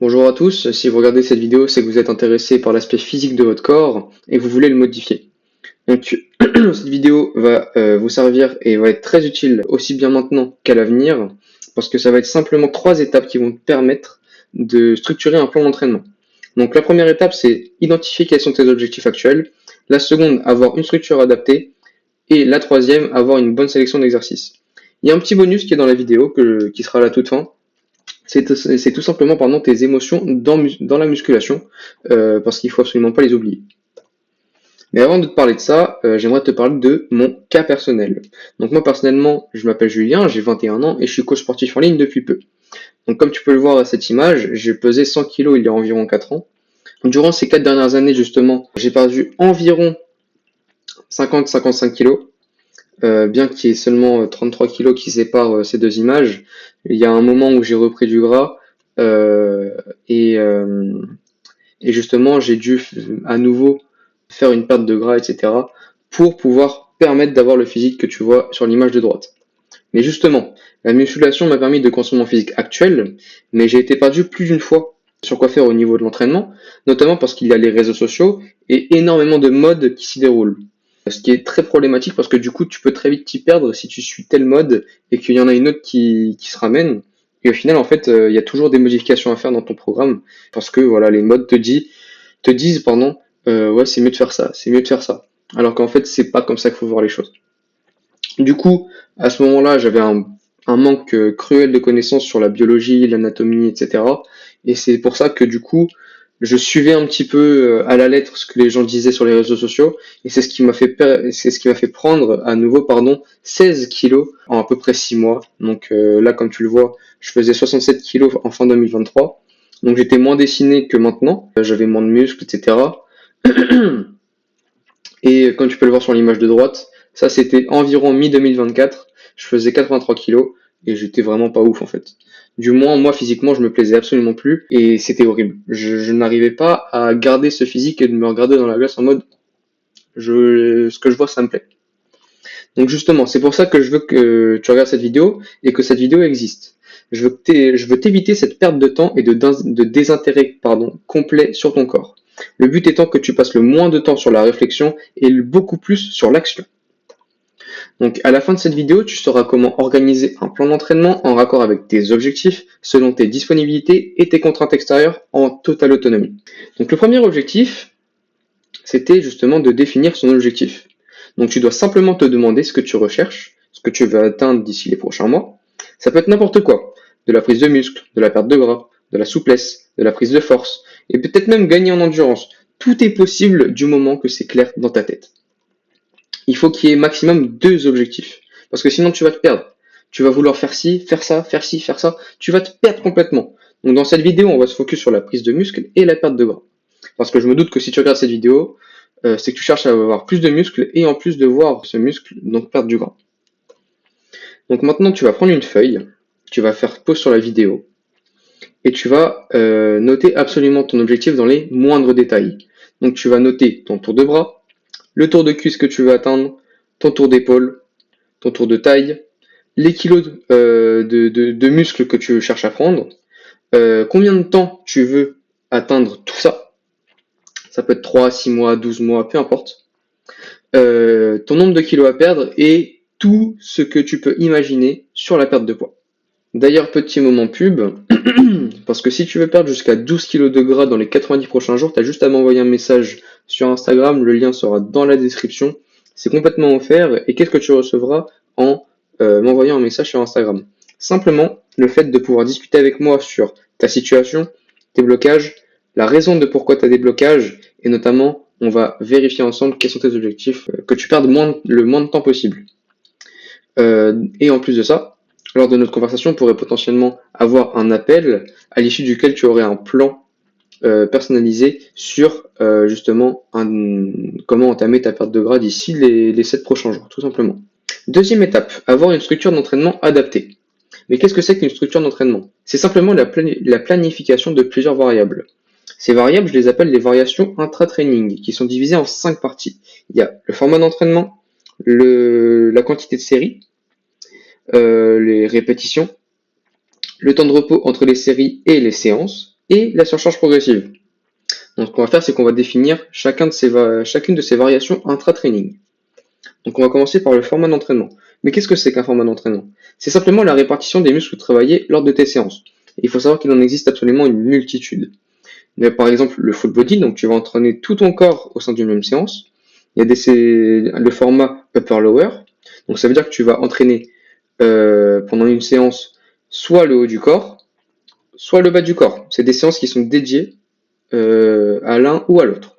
Bonjour à tous, si vous regardez cette vidéo, c'est que vous êtes intéressé par l'aspect physique de votre corps et que vous voulez le modifier. Donc cette vidéo va vous servir et va être très utile aussi bien maintenant qu'à l'avenir parce que ça va être simplement 3 étapes qui vont te permettre de structurer un plan d'entraînement. Donc la première étape, c'est identifier quels sont tes objectifs actuels. La seconde, avoir une structure adaptée. Et la troisième, avoir une bonne sélection d'exercices. Il y a un petit bonus qui est dans la vidéo qui sera à la toute fin. C'est tout simplement tes émotions dans la musculation, parce qu'il faut absolument pas les oublier. Mais avant de te parler de ça, j'aimerais te parler de mon cas personnel. Donc moi personnellement, je m'appelle Julien, j'ai 21 ans et je suis coach sportif en ligne depuis peu. Donc comme tu peux le voir à cette image, j'ai pesé 100 kg il y a environ 4 ans. Durant ces 4 dernières années justement, j'ai perdu environ 50-55 kg. Bien qu'il y ait seulement 33 kilos qui séparent ces deux images, il y a un moment où j'ai repris du gras euh, et, euh, et justement j'ai dû à nouveau faire une perte de gras, etc. pour pouvoir permettre d'avoir le physique que tu vois sur l'image de droite. Mais justement, la musculation m'a permis de construire mon physique actuel, mais j'ai été perdu plus d'une fois sur quoi faire au niveau de l'entraînement, notamment parce qu'il y a les réseaux sociaux et énormément de modes qui s'y déroulent. Ce qui est très problématique parce que du coup, tu peux très vite t'y perdre si tu suis tel mode et qu'il y en a une autre qui se ramène. Et au final, en fait, il y a toujours des modifications à faire dans ton programme parce que voilà, les modes te disent, pardon, ouais, c'est mieux de faire ça, c'est mieux de faire ça. Alors qu'en fait, c'est pas comme ça qu'il faut voir les choses. Du coup, à ce moment-là, j'avais un manque cruel de connaissances sur la biologie, l'anatomie, etc. Et c'est pour ça que du coup, je suivais un petit peu à la lettre ce que les gens disaient sur les réseaux sociaux, et c'est ce qui m'a fait prendre à nouveau, 16 kilos en à peu près 6 mois. Donc là, comme tu le vois, je faisais 67 kilos en fin 2023. Donc j'étais moins dessiné que maintenant, j'avais moins de muscles, etc. Et comme tu peux le voir sur l'image de droite, ça c'était environ mi-2024. Je faisais 83 kilos et j'étais vraiment pas ouf en fait. Du moins, moi physiquement, je me plaisais absolument plus et c'était horrible. Je n'arrivais pas à garder ce physique et de me regarder dans la glace en mode ce que je vois, ça me plaît. Donc justement, c'est pour ça que je veux que tu regardes cette vidéo et que cette vidéo existe. Je veux t'éviter cette perte de temps et de désintérêt complet sur ton corps. Le but étant que tu passes le moins de temps sur la réflexion et beaucoup plus sur l'action. Donc à la fin de cette vidéo, tu sauras comment organiser un plan d'entraînement en raccord avec tes objectifs, selon tes disponibilités et tes contraintes extérieures en totale autonomie. Donc le premier objectif, c'était justement de définir son objectif. Donc tu dois simplement te demander ce que tu recherches, ce que tu veux atteindre d'ici les prochains mois. Ça peut être n'importe quoi. De la prise de muscle, de la perte de gras, de la souplesse, de la prise de force, et peut-être même gagner en endurance. Tout est possible du moment que c'est clair dans ta tête. Il faut qu'il y ait maximum 2 objectifs. Parce que sinon tu vas te perdre. Tu vas vouloir faire ci, faire ça, faire ci, faire ça. Tu vas te perdre complètement. Donc dans cette vidéo, on va se focus sur la prise de muscle et la perte de gras. Parce que je me doute que si tu regardes cette vidéo, c'est que tu cherches à avoir plus de muscles et en plus de voir ce muscle, donc perdre du gras. Donc maintenant, tu vas prendre une feuille, tu vas faire pause sur la vidéo et tu vas noter absolument ton objectif dans les moindres détails. Donc tu vas noter ton tour de bras, le tour de cuisse que tu veux atteindre, ton tour d'épaule, ton tour de taille, les kilos de muscles que tu cherches à prendre, combien de temps tu veux atteindre tout ça. Ça peut être 3, 6 mois, 12 mois, peu importe. Ton nombre de kilos à perdre et tout ce que tu peux imaginer sur la perte de poids. D'ailleurs, petit moment pub, parce que si tu veux perdre jusqu'à 12 kilos de gras dans les 90 prochains jours, tu as juste à m'envoyer un message sur Instagram, le lien sera dans la description. C'est complètement offert et qu'est-ce que tu recevras en m'envoyant un message sur Instagram? Simplement, le fait de pouvoir discuter avec moi sur ta situation, tes blocages, la raison de pourquoi tu as des blocages et notamment, on va vérifier ensemble quels sont tes objectifs, que tu perdes le moins de temps possible. Et en plus de ça, lors de notre conversation, on pourrait potentiellement avoir un appel à l'issue duquel tu aurais un plan personnalisé sur justement comment entamer ta perte de gras d'ici les 7 prochains jours, tout simplement. Deuxième étape, avoir une structure d'entraînement adaptée. Mais qu'est-ce que c'est qu'une structure d'entraînement? C'est simplement la planification de plusieurs variables. Ces variables, je les appelle les variations intra-training, qui sont divisées en 5 parties. Il y a le format d'entraînement, la quantité de séries, les répétitions, le temps de repos entre les séries et les séances, et la surcharge progressive. Donc ce qu'on va faire, c'est qu'on va définir chacune de ces variations intra-training. Donc on va commencer par le format d'entraînement. Mais qu'est-ce que c'est qu'un format d'entraînement? C'est simplement la répartition des muscles travaillés lors de tes séances. Et il faut savoir qu'il en existe absolument une multitude. Il y a par exemple le full body, donc tu vas entraîner tout ton corps au sein d'une même séance. Il y a le format upper-lower, donc ça veut dire que tu vas entraîner pendant une séance soit le haut du corps, soit le bas du corps. C'est des séances qui sont dédiées à l'un ou à l'autre.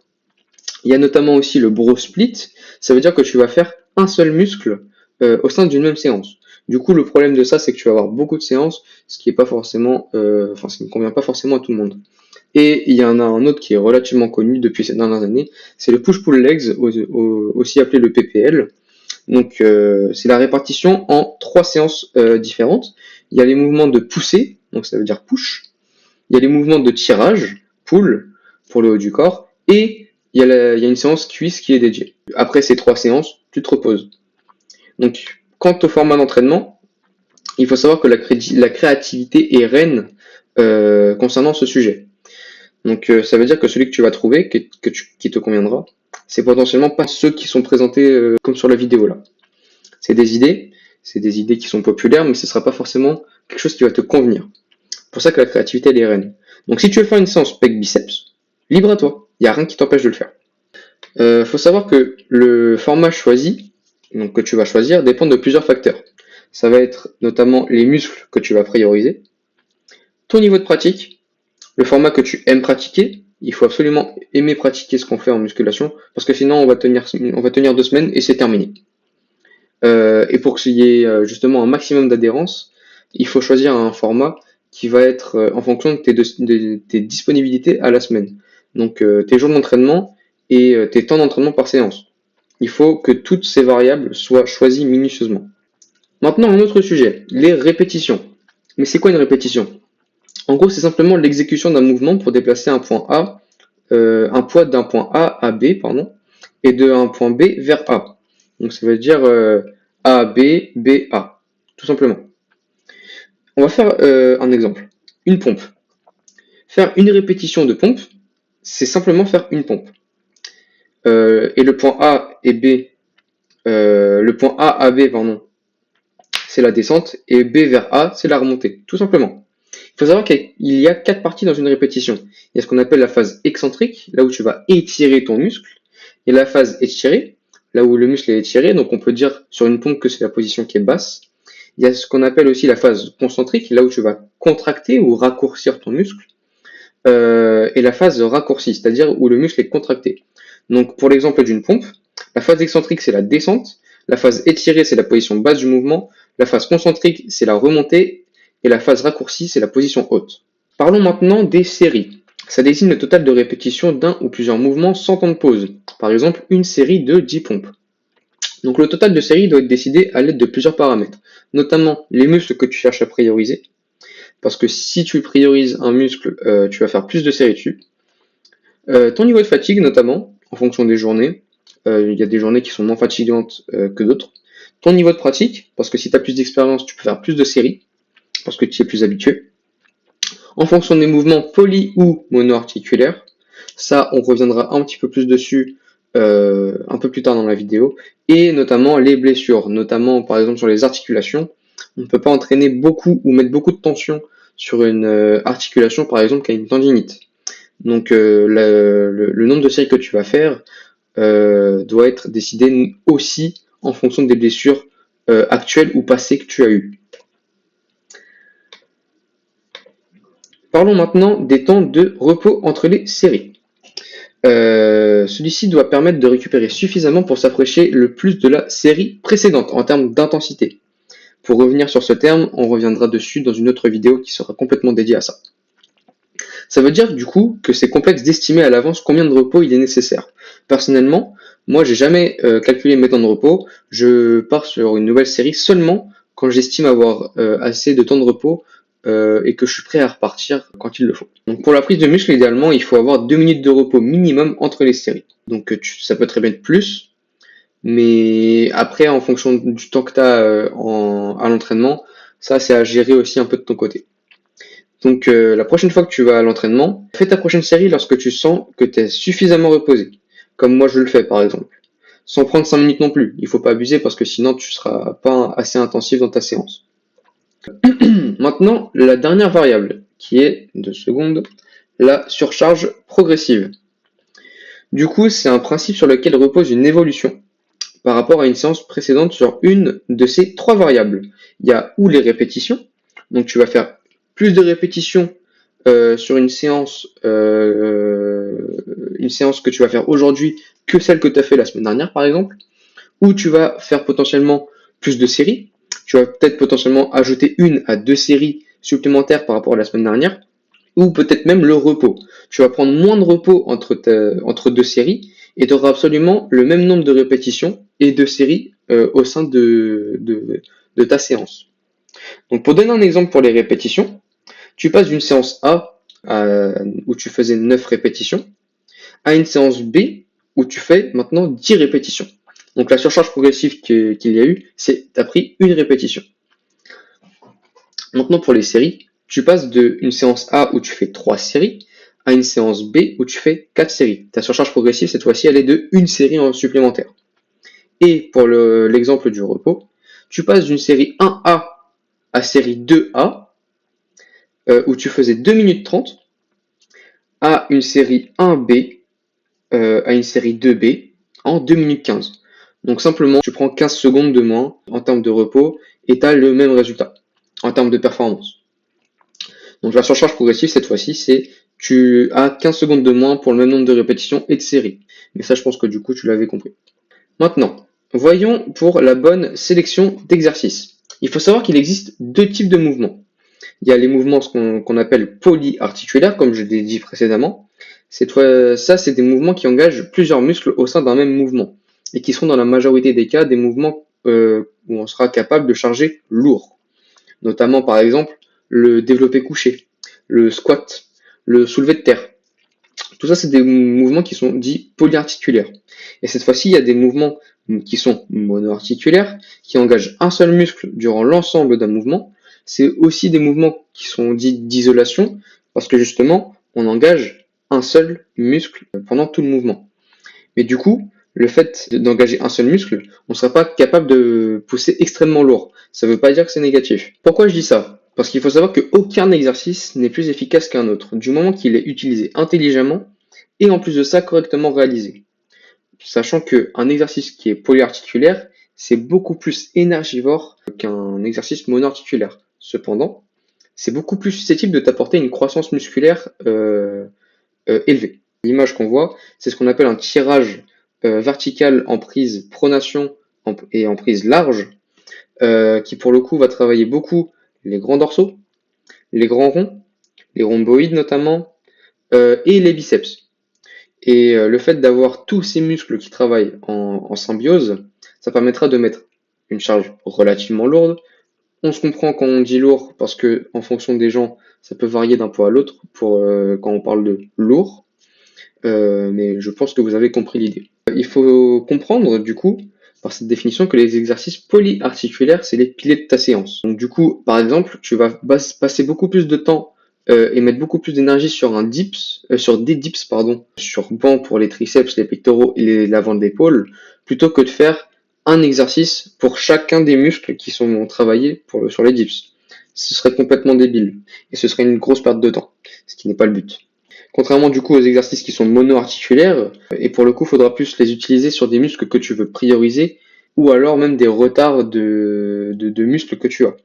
Il y a notamment aussi le bro split, ça veut dire que tu vas faire un seul muscle au sein d'une même séance. Du coup, le problème de ça, c'est que tu vas avoir beaucoup de séances, ce qui est pas forcément, ce qui ne convient pas forcément à tout le monde. Et il y en a un autre qui est relativement connu depuis ces dernières années, c'est le push-pull legs, aussi appelé le PPL. Donc, c'est la répartition en 3 séances différentes. Il y a les mouvements de poussée, donc ça veut dire push. Il y a les mouvements de tirage, pull, pour le haut du corps. Et il y a une séance cuisse qui est dédiée. Après ces 3 séances, tu te reposes. Donc, quant au format d'entraînement, il faut savoir que la créativité est reine concernant ce sujet. Donc, ça veut dire que celui que tu vas trouver, qui te conviendra, c'est potentiellement pas ceux qui sont présentés comme sur la vidéo là. C'est des idées qui sont populaires, mais ce sera pas forcément quelque chose qui va te convenir. C'est pour ça que la créativité elle est reine. Donc, si tu veux faire une séance pec biceps, libre à toi. Il n'y a rien qui t'empêche de le faire. Faut savoir que le format choisi, donc que tu vas choisir, dépend de plusieurs facteurs. Ça va être notamment les muscles que tu vas prioriser, ton niveau de pratique, le format que tu aimes pratiquer. Il faut absolument aimer pratiquer ce qu'on fait en musculation, parce que sinon on va tenir 2 semaines et c'est terminé. Et pour qu'il y ait justement un maximum d'adhérence, il faut choisir un format qui va être en fonction de tes disponibilités à la semaine. Donc tes jours d'entraînement et tes temps d'entraînement par séance. Il faut que toutes ces variables soient choisies minutieusement. Maintenant, un autre sujet, les répétitions. Mais c'est quoi une répétition? En gros, c'est simplement l'exécution d'un mouvement pour déplacer un poids d'un point A à B, et de un point B vers A. Donc ça veut dire A, B, B, A, tout simplement. On va faire un exemple. Une pompe. Faire une répétition de pompe, c'est simplement faire une pompe. Et le point A et B, le point A à B, c'est la descente, et B vers A, c'est la remontée, tout simplement. Il faut savoir qu'il y a 4 parties dans une répétition. Il y a ce qu'on appelle la phase excentrique, là où tu vas étirer ton muscle. Il y a la phase étirée, là où le muscle est étiré, donc on peut dire sur une pompe que c'est la position qui est basse. Il y a ce qu'on appelle aussi la phase concentrique, là où tu vas contracter ou raccourcir ton muscle. Et la phase raccourcie, c'est-à-dire où le muscle est contracté. Donc pour l'exemple d'une pompe, la phase excentrique c'est la descente, la phase étirée c'est la position basse du mouvement, la phase concentrique c'est la remontée, et la phase raccourcie c'est la position haute. Parlons maintenant des séries. Ça désigne le total de répétitions d'un ou plusieurs mouvements sans temps de pause. Par exemple, une série de 10 pompes. Donc le total de séries doit être décidé à l'aide de plusieurs paramètres, notamment les muscles que tu cherches à prioriser, parce que si tu priorises un muscle, tu vas faire plus de séries dessus. Ton niveau de fatigue notamment, en fonction des journées. Il y a des journées qui sont moins fatigantes que d'autres. Ton niveau de pratique, parce que si tu as plus d'expérience, tu peux faire plus de séries, parce que tu es plus habitué. En fonction des mouvements poly ou monoarticulaires, ça on reviendra un petit peu plus dessus un peu plus tard dans la vidéo, et notamment les blessures, notamment par exemple sur les articulations. On ne peut pas entraîner beaucoup ou mettre beaucoup de tension sur une articulation par exemple qui a une tendinite. Donc le nombre de séries que tu vas faire doit être décidé aussi en fonction des blessures actuelles ou passées que tu as eues. Parlons maintenant des temps de repos entre les séries. Celui-ci doit permettre de récupérer suffisamment pour s'approcher le plus de la série précédente en termes d'intensité. Pour revenir sur ce terme, on reviendra dessus dans une autre vidéo qui sera complètement dédiée à ça. Ça veut dire du coup que c'est complexe d'estimer à l'avance combien de repos il est nécessaire. Personnellement, moi j'ai jamais calculé mes temps de repos, je pars sur une nouvelle série seulement quand j'estime avoir assez de temps de repos et que je suis prêt à repartir quand il le faut. Donc pour la prise de muscle, idéalement, il faut avoir 2 minutes de repos minimum entre les séries. Donc ça peut très bien être plus, mais après en fonction du temps que tu as à l'entraînement, ça c'est à gérer aussi un peu de ton côté. Donc la prochaine fois que tu vas à l'entraînement, fais ta prochaine série lorsque tu sens que tu es suffisamment reposé, comme moi je le fais par exemple. Sans prendre 5 minutes non plus, il faut pas abuser parce que sinon tu seras pas assez intensif dans ta séance. Maintenant, la dernière variable, qui est, 2 secondes, la surcharge progressive. Du coup, c'est un principe sur lequel repose une évolution par rapport à une séance précédente sur une de ces 3 variables. Il y a ou les répétitions, donc tu vas faire plus de répétitions sur une séance que tu vas faire aujourd'hui que celle que tu as fait la semaine dernière par exemple, ou tu vas faire potentiellement plus de séries, tu vas peut-être potentiellement ajouter 1 à 2 séries supplémentaires par rapport à la semaine dernière, ou peut-être même le repos. Tu vas prendre moins de repos entre 2 séries et tu auras absolument le même nombre de répétitions et de séries au sein de ta séance. Donc pour donner un exemple pour les répétitions, tu passes d'une séance A où tu faisais 9 répétitions à une séance B où tu fais maintenant 10 répétitions. Donc la surcharge progressive qu'il y a eu, c'est tu as pris une répétition. Maintenant pour les séries, tu passes d'une séance A où tu fais 3 séries à une séance B où tu fais 4 séries. Ta surcharge progressive, cette fois-ci, elle est de une série en supplémentaire. Et pour l'exemple du repos, tu passes d'une série 1A à série 2A, où tu faisais 2 minutes 30, à une série 1B, à une série 2B, en 2 minutes 15. Donc simplement, tu prends 15 secondes de moins en termes de repos et tu as le même résultat en termes de performance. Donc la surcharge progressive, cette fois-ci, c'est tu as 15 secondes de moins pour le même nombre de répétitions et de séries. Mais ça, je pense que du coup, tu l'avais compris. Maintenant, voyons pour la bonne sélection d'exercices. Il faut savoir qu'il existe 2 types de mouvements. Il y a les mouvements qu'on appelle polyarticulaires, comme je l'ai dit précédemment. Ça, c'est des mouvements qui engagent plusieurs muscles au sein d'un même mouvement et qui sont dans la majorité des cas des mouvements où on sera capable de charger lourd. Notamment, par exemple, le développé couché, le squat, le soulevé de terre. Tout ça, c'est des mouvements qui sont dits polyarticulaires. Et cette fois-ci, il y a des mouvements qui sont monoarticulaires, qui engagent un seul muscle durant l'ensemble d'un mouvement. C'est aussi des mouvements qui sont dits d'isolation, parce que justement, on engage un seul muscle pendant tout le mouvement. Mais du coup, le fait d'engager un seul muscle, on ne sera pas capable de pousser extrêmement lourd. Ça ne veut pas dire que c'est négatif. Pourquoi je dis ça? Parce qu'il faut savoir qu'aucun exercice n'est plus efficace qu'un autre, du moment qu'il est utilisé intelligemment et en plus de ça correctement réalisé. Sachant qu'un exercice qui est polyarticulaire, c'est beaucoup plus énergivore qu'un exercice monoarticulaire. Cependant, c'est beaucoup plus susceptible de t'apporter une croissance musculaire élevée. L'image qu'on voit, c'est ce qu'on appelle un tirage vertical en prise pronation et en prise large, qui pour le coup va travailler beaucoup les grands dorsaux, les grands ronds, les rhomboïdes notamment, et les biceps. Et le fait d'avoir tous ces muscles qui travaillent en symbiose, ça permettra de mettre une charge relativement lourde. On se comprend quand on dit lourd parce que en fonction des gens, ça peut varier d'un poids à l'autre pour quand on parle de lourd. Mais je pense que vous avez compris l'idée. Il faut comprendre du coup par cette définition que les exercices polyarticulaires, c'est les piliers de ta séance. Donc du coup, par exemple, tu vas passer beaucoup plus de temps et mettre beaucoup plus d'énergie sur sur des dips, sur banc pour les triceps, les pectoraux et l'avant de l'épaule, plutôt que de faire un exercice pour chacun des muscles qui sont travaillés sur les dips. Ce serait complètement débile et ce serait une grosse perte de temps, ce qui n'est pas le but. Contrairement du coup aux exercices qui sont monoarticulaires, et pour le coup, il faudra plus les utiliser sur des muscles que tu veux prioriser, ou alors même des retards de muscles que tu as.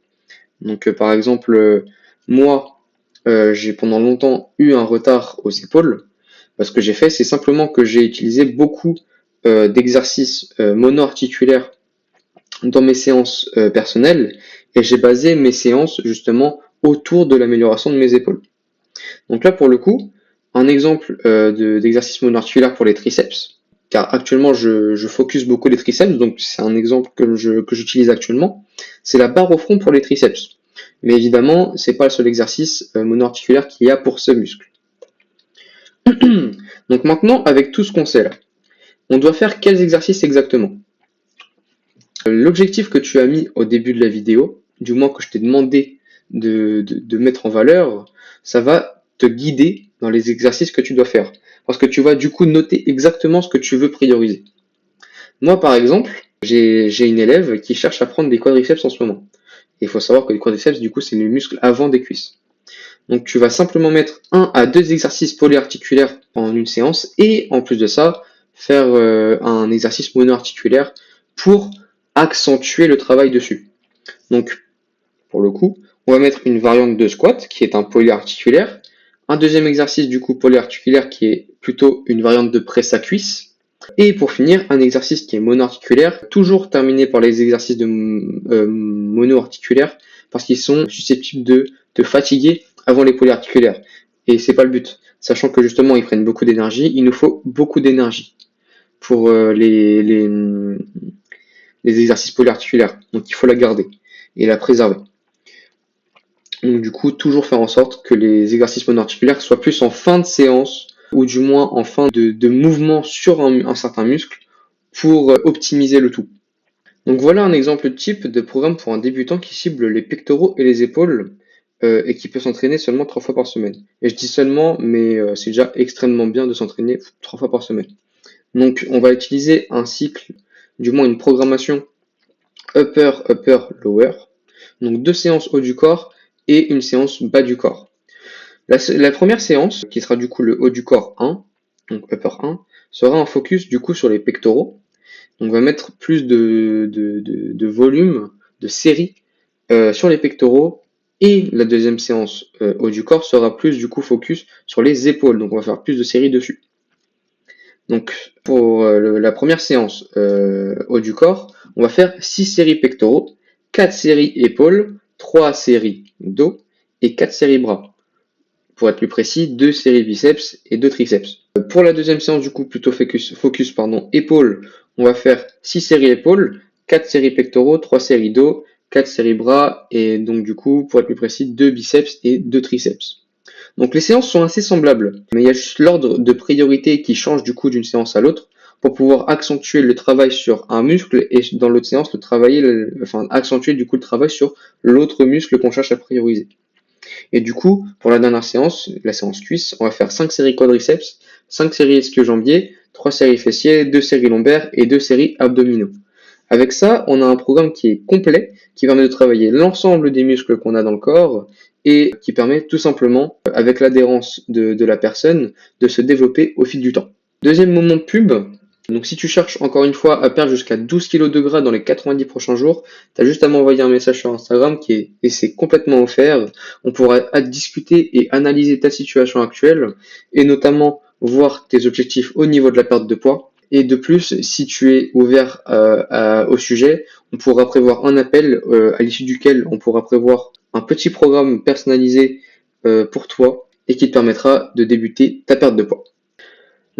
Donc par exemple, moi, j'ai pendant longtemps eu un retard aux épaules. Ce que j'ai fait, c'est simplement que j'ai utilisé beaucoup d'exercices monoarticulaires dans mes séances personnelles, et j'ai basé mes séances justement autour de l'amélioration de mes épaules. Donc là, pour le coup, un exemple d'exercice monoarticulaire pour les triceps, car actuellement je focus beaucoup les triceps, donc c'est un exemple que j'utilise actuellement, c'est la barre au front pour les triceps. Mais évidemment, c'est pas le seul exercice monoarticulaire qu'il y a pour ce muscle. Donc maintenant, avec tout ce qu'on sait là, on doit faire quels exercices exactement? L'objectif que tu as mis au début de la vidéo, du moins que je t'ai demandé de mettre en valeur, ça va te guider dans les exercices que tu dois faire. Parce que tu vas du coup noter exactement ce que tu veux prioriser. Moi, par exemple, j'ai une élève qui cherche à prendre des quadriceps en ce moment. Et il faut savoir que les quadriceps, du coup, c'est le muscle avant des cuisses. Donc tu vas simplement mettre 1 à 2 exercices polyarticulaires en une séance et en plus de ça, faire un exercice monoarticulaire pour accentuer le travail dessus. Donc pour le coup, on va mettre une variante de squat qui est un polyarticulaire, un deuxième exercice du coup polyarticulaire qui est plutôt une variante de presse à cuisse, et pour finir, un exercice qui est monoarticulaire, toujours terminé par les exercices de monoarticulaires, parce qu'ils sont susceptibles de te fatiguer avant les polyarticulaires. Et c'est pas le but. Sachant que justement, ils prennent beaucoup d'énergie, il nous faut beaucoup d'énergie pour les exercices polyarticulaires. Donc il faut la garder et la préserver. Donc du coup, toujours faire en sorte que les exercices monoarticulaires soient plus en fin de séance, ou du moins en fin de mouvement sur un certain muscle, pour optimiser le tout. Donc voilà un exemple type de programme pour un débutant qui cible les pectoraux et les épaules et qui peut s'entraîner seulement 3 fois par semaine. Et je dis seulement, mais c'est déjà extrêmement bien de s'entraîner 3 fois par semaine. Donc on va utiliser un cycle, du moins une programmation upper, upper, lower. Donc 2 séances haut du corps et une séance bas du corps. La première séance, qui sera du coup le haut du corps 1, donc upper 1, sera un focus du coup sur les pectoraux. On va mettre plus de volume, de série sur les pectoraux. Et la deuxième séance haut du corps sera plus du coup focus sur les épaules. Donc on va faire plus de séries dessus. Donc pour la première séance haut du corps, on va faire 6 séries pectoraux, 4 séries épaules, 3 séries dos et 4 séries bras. Pour être plus précis, 2 séries biceps et 2 triceps. Pour la deuxième séance, du coup, plutôt focus épaules, on va faire 6 séries épaules, 4 séries pectoraux, 3 séries dos, 4 séries bras, et donc du coup, pour être plus précis, 2 biceps et 2 triceps. Donc les séances sont assez semblables, mais il y a juste l'ordre de priorité qui change du coup d'une séance à l'autre pour pouvoir accentuer le travail sur un muscle et dans l'autre séance accentuer du coup le travail sur l'autre muscle qu'on cherche à prioriser. Et du coup, pour la dernière séance, la séance cuisse, on va faire 5 séries quadriceps, 5 séries ischio-jambiers, 3 séries fessiers, 2 séries lombaires et 2 séries abdominaux. Avec ça, on a un programme qui est complet, qui permet de travailler l'ensemble des muscles qu'on a dans le corps et qui permet tout simplement, avec l'adhérence de la personne, de se développer au fil du temps. Deuxième moment de pub. Donc si tu cherches encore une fois à perdre jusqu'à 12 kg de gras dans les 90 prochains jours, tu as juste à m'envoyer un message sur Instagram et c'est complètement offert. On pourra discuter et analyser ta situation actuelle et notamment voir tes objectifs au niveau de la perte de poids. Et de plus, si tu es ouvert au sujet, on pourra prévoir un appel à l'issue duquel on pourra prévoir un petit programme personnalisé pour toi et qui te permettra de débuter ta perte de poids.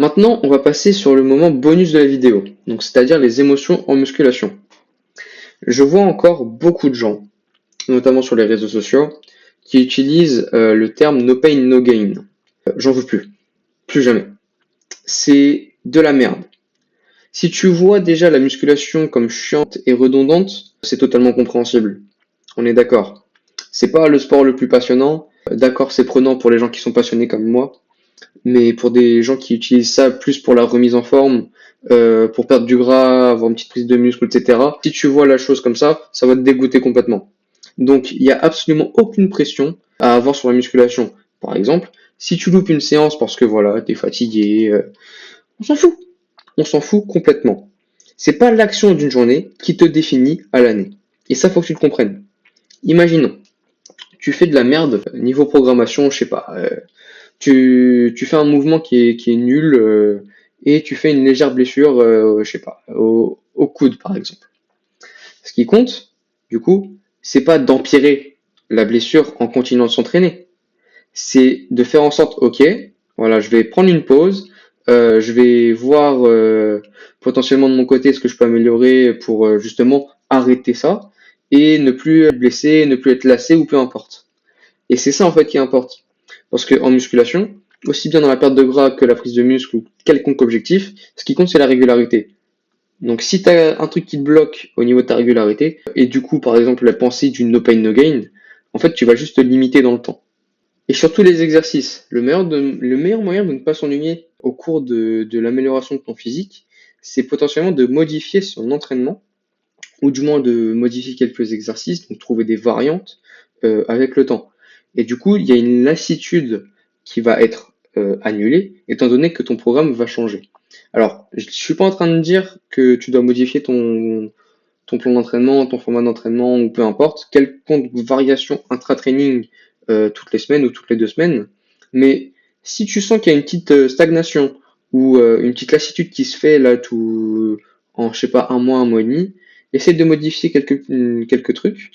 Maintenant, on va passer sur le moment bonus de la vidéo, donc c'est-à-dire les émotions en musculation. Je vois encore beaucoup de gens, notamment sur les réseaux sociaux, qui utilisent le terme no pain, no gain. J'en veux plus jamais. C'est de la merde. Si tu vois déjà la musculation comme chiante et redondante, c'est totalement compréhensible. On est d'accord. C'est pas le sport le plus passionnant. D'accord, c'est prenant pour les gens qui sont passionnés comme moi. Mais pour des gens qui utilisent ça plus pour la remise en forme, pour perdre du gras, avoir une petite prise de muscle, etc. Si tu vois la chose comme ça va te dégoûter complètement. Donc il n'y a absolument aucune pression à avoir sur la musculation. Par exemple, si tu loupes une séance parce que voilà, t'es fatigué, on s'en fout. On s'en fout complètement. C'est pas l'action d'une journée qui te définit à l'année. Et ça, faut que tu le comprennes. Imaginons, tu fais de la merde niveau programmation, je sais pas. Tu fais un mouvement qui est nul et tu fais une légère blessure, je sais pas, au coude par exemple. Ce qui compte, du coup, c'est pas d'empirer la blessure en continuant de s'entraîner. C'est de faire en sorte, ok, voilà, je vais prendre une pause, je vais voir potentiellement de mon côté ce que je peux améliorer pour justement arrêter ça et ne plus être blessé, ne plus être lassé ou peu importe. Et c'est ça en fait qui importe. Parce qu'en musculation, aussi bien dans la perte de gras que la prise de muscle ou quelconque objectif, ce qui compte c'est la régularité. Donc si tu as un truc qui te bloque au niveau de ta régularité, et du coup par exemple la pensée du no pain no gain, en fait, tu vas juste te limiter dans le temps. Et surtout les exercices. Le meilleur moyen de ne pas s'ennuyer au cours de l'amélioration de ton physique, c'est potentiellement de modifier son entraînement, ou du moins de modifier quelques exercices, donc trouver des variantes avec le temps. Et du coup, il y a une lassitude qui va être annulée, étant donné que ton programme va changer. Alors, je suis pas en train de dire que tu dois modifier ton plan d'entraînement, ton format d'entraînement, ou peu importe, quelconque variation intra-training toutes les semaines ou toutes les 2 semaines. Mais si tu sens qu'il y a une petite stagnation ou une petite lassitude qui se fait là tout en je sais pas un mois et demi, essaie de modifier quelques trucs.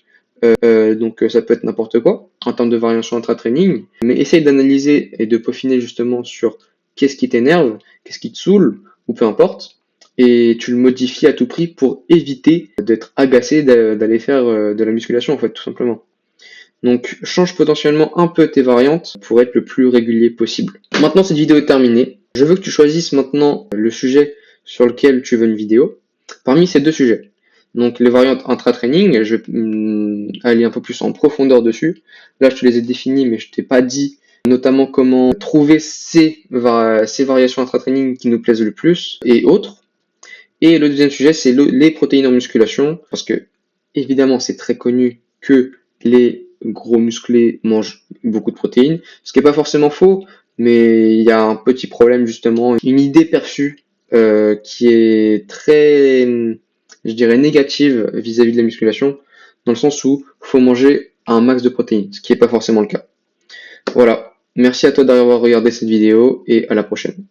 Donc ça peut être n'importe quoi en termes de variation intra-training, mais essaye d'analyser et de peaufiner justement sur qu'est-ce qui t'énerve, qu'est-ce qui te saoule, ou peu importe, et tu le modifies à tout prix pour éviter d'être agacé d'aller faire de la musculation en fait, tout simplement. Donc change potentiellement un peu tes variantes pour être le plus régulier possible. Maintenant cette vidéo est terminée. Je veux que tu choisisses maintenant le sujet sur lequel tu veux une vidéo. Parmi ces deux sujets, donc les variantes intra-training, je vais aller un peu plus en profondeur dessus. Là je te les ai définies mais je t'ai pas dit notamment comment trouver ces variations intra-training qui nous plaisent le plus et autres. Et le deuxième sujet, c'est les protéines en musculation, parce que évidemment, c'est très connu que les gros musclés mangent beaucoup de protéines, ce qui n'est pas forcément faux, mais il y a un petit problème justement, une idée perçue qui est très, je dirais, négative vis-à-vis de la musculation, dans le sens où il faut manger un max de protéines, ce qui n'est pas forcément le cas. Voilà, merci à toi d'avoir regardé cette vidéo et à la prochaine.